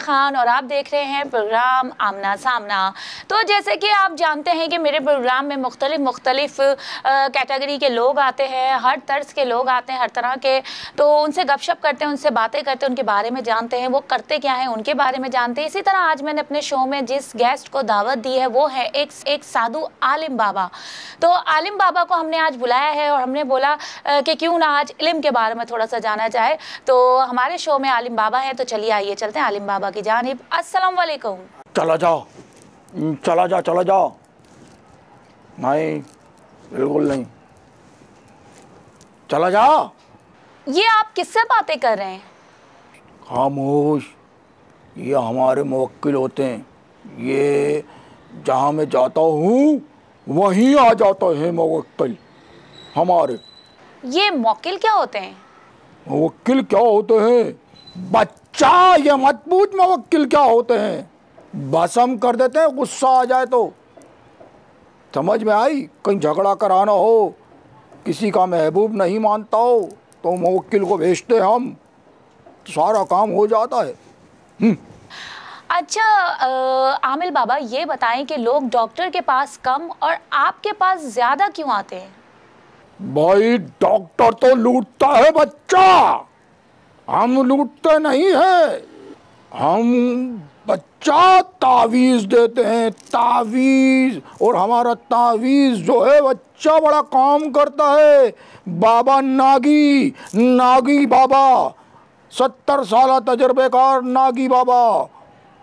खान और आप देख रहे हैं प्रोग्राम आमना सामना। तो जैसे कि आप जानते हैं कि मेरे प्रोग्राम में मुख्तलिफ कैटेगरी के लोग आते हैं, हर तर्ज के लोग आते हैं, हर तरह के। तो उनसे गपशप करते हैं, उनसे बातें करते हैं, उनके बारे में जानते हैं, वो करते क्या हैं उनके बारे में जानते हैं। इसी तरह आज मैंने अपने शो में जिस गेस्ट को दावत दी है वो है एक साधु आलिम बाबा। तो आलिम बाबा को हमने आज बुलाया है और हमने बोला कि क्यों ना आज इल्म के बारे में थोड़ा सा जाना जाए। तो हमारे शो में आलिम बाबा है, तो चलिए आइए चलते हैं आलिम बाबा की जानिब। अस्सलाम वालेकुम। चला जाओ, चला जा, चला जाओ। नहीं, बिल्कुल नहीं, चला जाओ। ये आप किससे बातें कर रहे हैं? खामोश, ये हमारे मुवक्किल होते हैं। ये जहाँ मैं जाता हूँ वहीं आ जाता है मुवक्किल हमारे। ये मुवक्किल क्या होते हैं? मुवक्किल क्या होते हैं बच्चा, ये मत पूछ मुवक्किल क्या होते हैं। बस हम कर देते हैं, गुस्सा आ जाए तो। समझ में आई? कहीं झगड़ा कराना हो, किसी का महबूब नहीं मानता हो तो मुवक्किल को भेजते हम, सारा काम हो जाता है। अच्छा आमिल बाबा, ये बताएं कि लोग डॉक्टर के पास कम और आपके पास ज़्यादा क्यों आते हैं? भाई डॉक्टर तो लूटता है बच्चा, हम लूटते नहीं है। हम बच्चा तावीज़ देते हैं, तावीज़। और हमारा तावीज़ जो है बच्चा बड़ा काम करता है। बाबा नागी बाबा, 70 साल तजर्बेकार नागी बाबा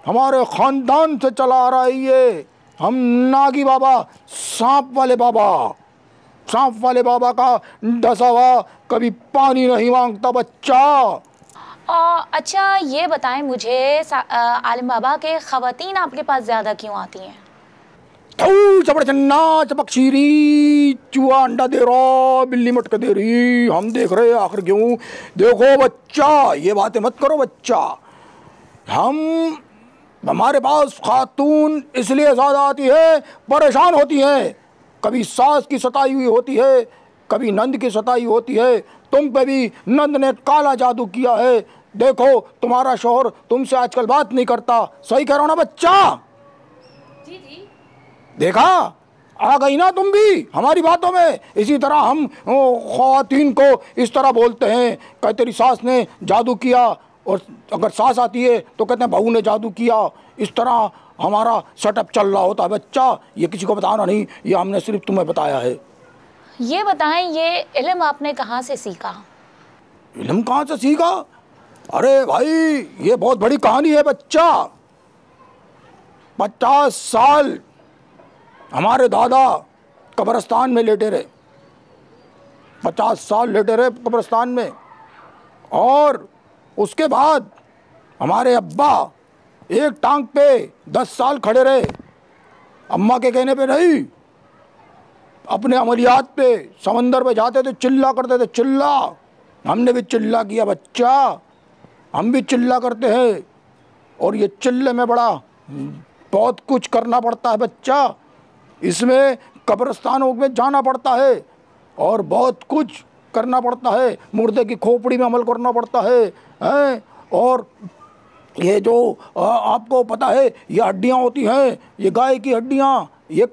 हमारे ख़ानदान से चला आ रहा है ये। हम नागी बाबा, सांप वाले बाबा का डसा हुआ कभी पानी नहीं मांगता बच्चा। अच्छा ये बताएं मुझे आलिम बाबा के ख़वातीन आपके पास ज़्यादा क्यों आती हैं? चपड़ चन्ना चपक शीरी, चूहा अंडा दे रहा, बिल्ली मटक दे रही, हम देख रहे आखिर क्यों। देखो बच्चा, ये बातें मत करो बच्चा। हमारे पास खातून इसलिए ज़्यादा आती है, परेशान होती हैं। कभी सास की सताई हुई होती है, कभी नंद की सताई होती है। तुम पे भी नंद ने काला जादू किया है। देखो तुम्हारा शौहर तुमसे आजकल बात नहीं करता। सही कह रहा हूं ना बच्चा? जी जी। देखा, आ गई ना तुम भी हमारी बातों में। इसी तरह हम ख़वातीन को इस तरह बोलते हैं कि तेरी सास ने जादू किया, और अगर सास आती है तो कहते हैं बहू ने जादू किया। इस तरह हमारा सेटअप चल रहा होता है बच्चा। ये किसी को बताना नहीं, ये हमने सिर्फ तुम्हें बताया है। ये बताएं, ये इल्म आपने कहाँ से सीखा? इल्म कहाँ से सीखा? अरे भाई ये बहुत बड़ी कहानी है बच्चा। 50 साल हमारे दादा कब्रिस्तान में लेटे रहे, 50 साल लेटे रहे कब्रिस्तान में। और उसके बाद हमारे अब्बा एक टांग पे 10 साल खड़े रहे, अम्मा के कहने पे नहीं, अपने अमलियात पे। समंदर पे जाते थे, चिल्ला करते थे, चिल्ला। हमने भी चिल्ला किया बच्चा, हम भी चिल्ला करते हैं। और ये चिल्ले में बहुत कुछ करना पड़ता है बच्चा। इसमें कब्रिस्तानों में जाना पड़ता है और बहुत कुछ करना पड़ता है। मुर्दे की खोपड़ी में अमल करना पड़ता है। और ये जो आपको पता है, ये हड्डियाँ होती हैं, ये गाय की हड्डियाँ, ये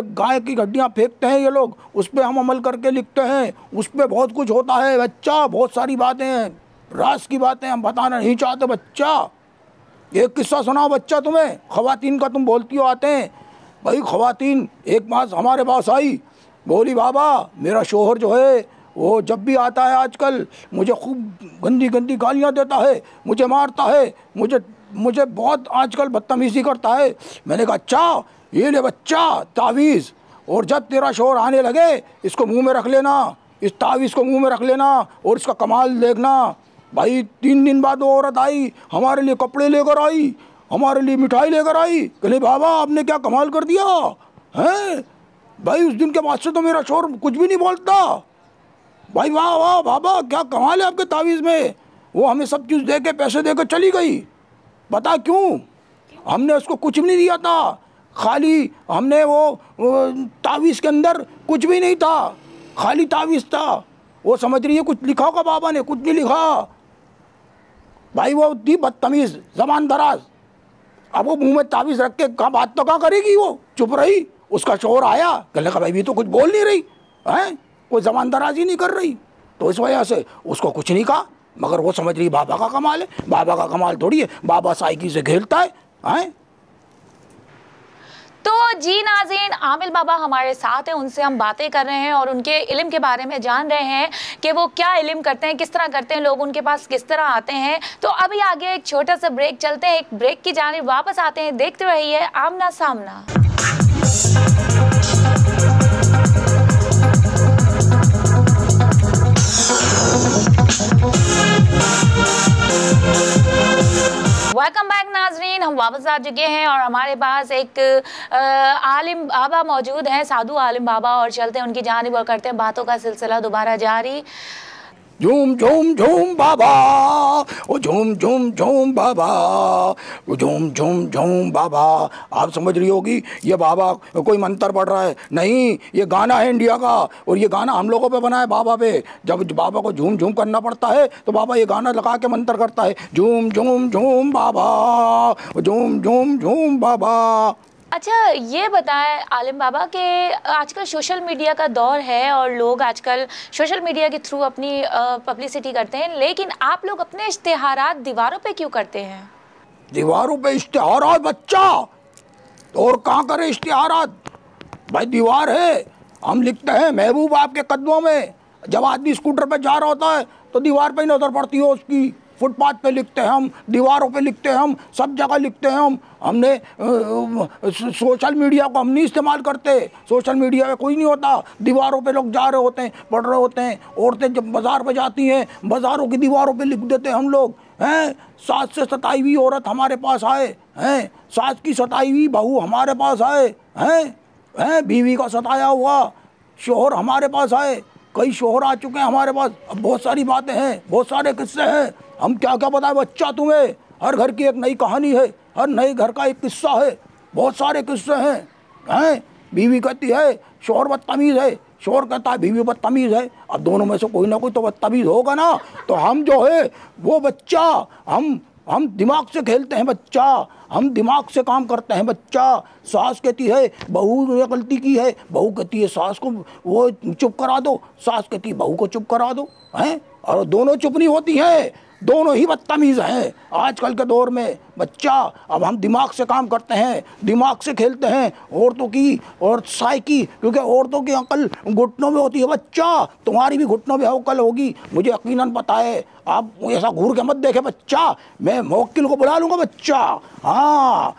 गाय की हड्डियाँ फेंकते हैं ये लोग, उस पर हम अमल करके लिखते हैं। उस पर बहुत कुछ होता है बच्चा, बहुत सारी बातें हैं, राज की बातें हम बताना नहीं चाहते बच्चा। एक किस्सा सुनाओ बच्चा तुम्हें, ख़वातीन का तुम बोलती हो आते हैं। भाई ख़वातीन एक मास हमारे पास आई, बोली बाबा मेरा शोहर जो है वो जब भी आता है आजकल मुझे खूब गंदी गंदी गालियाँ देता है, मुझे मारता है, मुझे बहुत आजकल बदतमीज़ी करता है। मैंने कहा अच्छा ये ले बच्चा तावीज़, और जब तेरा शोहर आने लगे इसको मुंह में रख लेना, इस तावीज़ को मुंह में रख लेना और इसका कमाल देखना। भाई 3 दिन बाद वो औरत आई, हमारे लिए कपड़े लेकर आई, हमारे लिए मिठाई लेकर आई। कहले बाबा आपने क्या कमाल कर दिया है। भाई उस दिन के बाद से तो मेरा शोहर कुछ भी नहीं बोलता। भाई वाह वाह बाबा क्या कमाल है आपके तावीज़ में। वो हमें सब चीज़ दे के पैसे देकर चली गई। बता क्यों? हमने उसको कुछ भी नहीं दिया था, खाली हमने वो तावीज़ के अंदर कुछ भी नहीं था, खाली तावीज़ था। वो समझ रही है कुछ लिखा होगा बाबा ने, कुछ नहीं लिखा। भाई वो थी बदतमीज, जबान दराज। अब वो मुंह में तावीज रख के कहाँ बात तो कहाँ करेगी, वो चुप रही। उसका शोर आया, कहने लगा भाई भी तो कुछ बोल नहीं रही है, कोई जबान दराज ही नहीं कर रही। तो इस वजह से उसको कुछ नहीं कहा, मगर वो समझ रही बाबा का कमाल है। बाबा का कमाल थोड़ी है, बाबा साइकिल से खेलता है। तो जी नाज़रीन, आमिल बाबा हमारे साथ हैं, उनसे हम बातें कर रहे हैं और उनके इल्म के बारे में जान रहे हैं कि वो क्या इल्म करते हैं, किस तरह करते हैं, लोग उनके पास किस तरह आते हैं। तो अभी आगे एक छोटा सा ब्रेक चलते हैं, एक ब्रेक की जानिब वापस आते हैं। देखते रहिए आमना सामना। वेलकम बैक नाजरीन, हम वापस आ चुके हैं और हमारे पास एक आलिम बाबा मौजूद हैं, साधु आलिम बाबा, और चलते हैं उनकी जानिब और करते हैं बातों का सिलसिला दोबारा जारी। झूम झूम झूम बाबा, ओ झूम झूम झूम बाबा, ओ झूम झूम झूम बाबा। आप समझ रही होगी ये बाबा कोई मंत्र पढ़ रहा है, नहीं, ये गाना है इंडिया का, और ये गाना हम लोगों पे बना है बाबा पे। जब बाबा को झूम झूम करना पड़ता है तो बाबा ये गाना लगा के मंत्र करता है, झूम झूम झूम बाबा, झूम झूम झूम बाबा। अच्छा ये बताएं आलिम बाबा कि आजकल सोशल मीडिया का दौर है और लोग आजकल सोशल मीडिया के थ्रू अपनी पब्लिसिटी करते हैं, लेकिन आप लोग अपने इश्तिहारात दीवारों पे क्यों करते हैं? दीवारों पे इश्तिहारात बच्चा, और कहाँ करे इश्तिहारात? भाई दीवार है, हम लिखते हैं महबूब आपके कदमों में। जब आदमी स्कूटर पे जा रहा होता है तो दीवार पे ही नजर पड़ती है उसकी। फुटपाथ पे लिखते हैं हम, दीवारों पे लिखते हैं हम, सब जगह लिखते हैं हम। हमने सोशल मीडिया को हम नहीं इस्तेमाल करते, सोशल मीडिया पे कोई नहीं होता। दीवारों पे लोग जा रहे होते हैं, पढ़ रहे होते हैं। औरतें जब बाज़ार पे जाती हैं, बाज़ारों की दीवारों पे लिख देते हैं हम लोग हैं। सास से सताई हुई औरत हमारे पास आए हैं, सास की सताई हुई बहू हमारे पास आए हैं, बीवी का सताया हुआ शोहर हमारे पास आए, कई शोहर आ चुके हैं हमारे पास। अब बहुत सारी बातें हैं, बहुत सारे किस्से हैं, हम क्या क्या बताएं बच्चा तुम्हें। हर घर की एक नई कहानी है, हर नए घर का एक किस्सा है, बहुत सारे किस्से हैं। बीवी कहती है शोहर बदतमीज़ है, शोहर कहता है बीवी बदतमीज़ है। अब दोनों में से कोई ना कोई तो बदतमीज़ होगा ना। तो हम जो है वो बच्चा, हम दिमाग से खेलते हैं बच्चा, हम दिमाग से काम करते हैं बच्चा। सास कहती है बहू ने गलती की है, बहू कहती है सास को वो चुप करा दो, सास कहती है बहू को चुप करा दो, हैं। और दोनों चुप नहीं होती हैं, दोनों ही बदतमीज़ हैं आजकल के दौर में बच्चा। अब हम दिमाग से काम करते हैं, दिमाग से खेलते हैं, औरतों की और साई की, क्योंकि औरतों की अकल घुटनों में होती है बच्चा। तुम्हारी भी घुटनों में अकल होगी, मुझे यकीनन पता है। आप ऐसा घूर के मत देखे बच्चा, मैं मुवक्किल को बुला लूँगा बच्चा। हाँ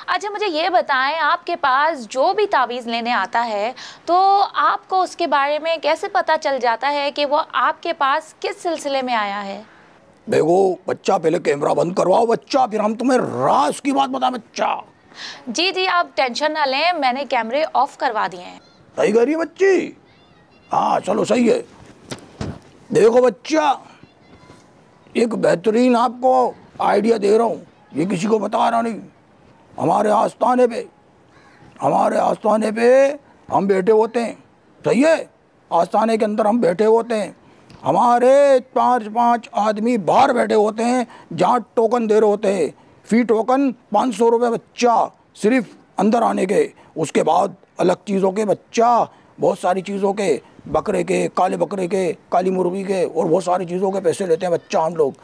अच्छा मुझे ये बताएं, आपके पास जो भी तावीज़ लेने आता है तो आपको उसके बारे में कैसे पता चल जाता है कि वो आपके पास किस सिलसिले में आया है? देखो बच्चा, पहले कैमरा बंद करवाओ बच्चा, फिर हम तुम्हें राज की बात बताएं बच्चा। जी जी आप टेंशन ना लें, मैंने कैमरे ऑफ करवा दिए हैं। सही कह रही है बच्ची, हाँ चलो सही है। देखो बच्चा, एक बेहतरीन आपको आइडिया दे रहा हूँ, ये किसी को बता रहा नहीं। हमारे आस्थाने पे हम बैठे होते हैं, सही है, आस्थाने के अंदर हम बैठे होते हैं। हमारे पाँच आदमी बाहर बैठे होते हैं जहाँ टोकन दे रहे होते हैं। फ़ी टोकन 500 रुपये बच्चा, सिर्फ अंदर आने के। उसके बाद अलग चीज़ों के बच्चा, बहुत सारी चीज़ों के, बकरे के, काले बकरे के, काली मुर्गी के, और बहुत सारी चीज़ों के पैसे लेते हैं बच्चा हम लोग।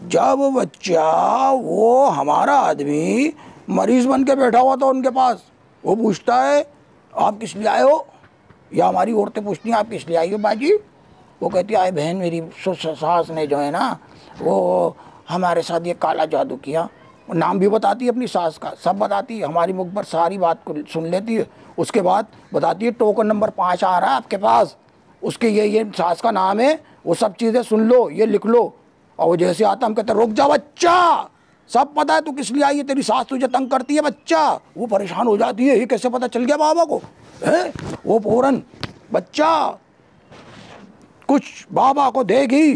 जब बच्चा वो हमारा आदमी मरीज़ बन के बैठा हुआ था उनके पास, वो पूछता है आप किस लिए आए हो, या हमारी औरतें पूछती हैं आप किस लिए आई हो बाजी। वो कहती है आए बहन, मेरी सास ने जो है ना वो हमारे साथ ये काला जादू किया। नाम भी बताती है अपनी सास का, सब बताती है, हमारी मुख पर सारी बात को सुन लेती है। उसके बाद बताती है टोकन नंबर 5 आ रहा है आपके पास, उसके ये सास का नाम है, वो सब चीज़ें सुन लो, ये लिख लो। और वो जैसे आता हम कहते रुक जा बच्चा, सब पता है तू किस लिए आई है, तेरी सास तुझे तंग करती है बच्चा। वो परेशान हो जाती है, ये कैसे पता चल गया बाबा को है। वो फौरन बच्चा कुछ बाबा को देगी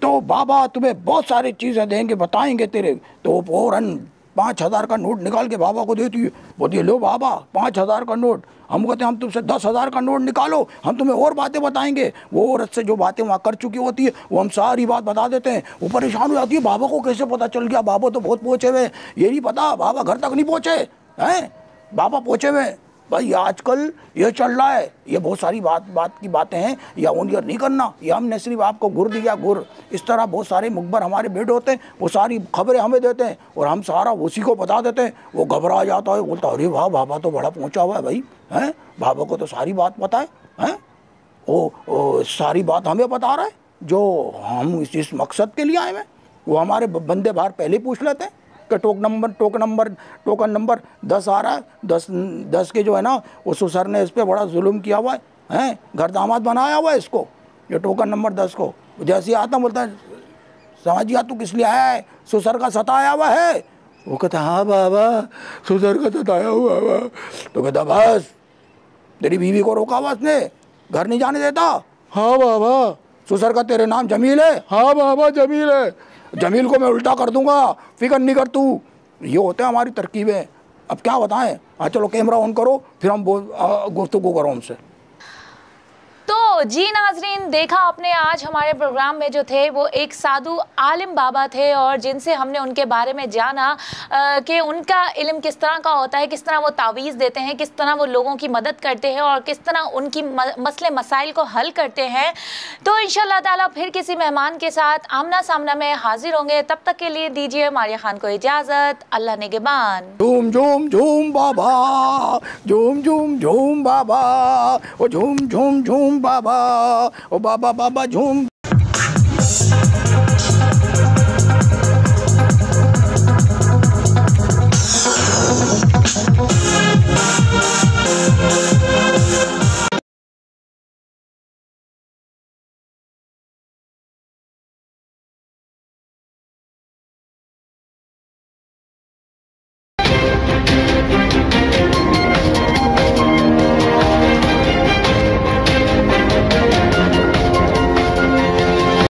तो बाबा तुम्हें बहुत सारी चीज़ें देंगे, बताएंगे तेरे। तो फौरन 5,000 का नोट निकाल के बाबा को देती है, बोलती है लो बाबा 5,000 का नोट। हम कहते हैं हम तुमसे 10,000 का नोट निकालो, हम तुम्हें और बातें बताएंगे। वो औरत से जो बातें वहाँ कर चुकी होती है वो हम सारी बात बता देते हैं। वो परेशान हो जाती है, बाबा को कैसे पता चल गया, बाबा तो बहुत पहुँचे हुए, ये नहीं पता बाबा घर तक नहीं पहुँचे हैं, बाबा पहुँचे हुए। भाई आजकल ये चल रहा है, ये बहुत सारी बात की बातें हैं, या ओनियर नहीं करना, या हमने सिर्फ आपको गुर दिया गुर। इस तरह बहुत सारे मुखबर हमारे बेटे होते हैं, वो सारी खबरें हमें देते हैं और हम सारा उसी को बता देते हैं। वो घबरा जाता है, बोलता अरे वाह बाबा तो बड़ा पहुंचा हुआ है भाई, हैं बाबा को तो सारी बात पता है, हैं वो सारी बात हमें बता रहा है जो हम इस मकसद के लिए आए हैं। वो हमारे बंदे बाहर पहले ही पूछ लेते हैं कि टोकन नंबर 10 आ रहा है, 10 के जो है ना वो ससुर ने इस पर बड़ा जुल्म किया हुआ है, घर दामाद बनाया हुआ है इसको, ये टोकन नंबर 10 को। जैसे ही आता बोलता है समझिया तू किस लिए आया है, ससुर का सताया हुआ है। वो कहता हाँ बाबा ससुर का सताया हुआ है। तो कहता बस तेरी बीवी को रोका हुआ उसने, घर नहीं जाने देता। हाँ बाबा ससुर का तेरे नाम जमील है। हाँ बाबा जमील है, जमील को मैं उल्टा कर दूंगा, फिक्र नहीं कर तू। ये होते हैं हमारी तरकीबें। अब क्या बताएं। हाँ चलो कैमरा ऑन करो, फिर हम गुफ्तगू करो हमसे। तो जी नाजरीन, देखा आपने आज हमारे प्रोग्राम में जो थे वो एक साधु आलिम बाबा थे और जिनसे हमने उनके बारे में जाना कि उनका इल्म किस तरह का होता है, किस तरह वो तावीज़ देते हैं, किस तरह वो लोगों की मदद करते हैं और किस तरह उनकी मसले मसाइल को हल करते हैं। तो इंशाअल्लाह ताला फिर किसी मेहमान के साथ आमना सामना में हाजिर होंगे। तब तक के लिए दीजिए मारिया खान को इजाज़त। अल्लाह निगहबान। झूम झूम झूम बाबा, झूम झूम झूम बाबा, ओ झूम झूम झूम बाबा, ओ बाबा बाबा झूम।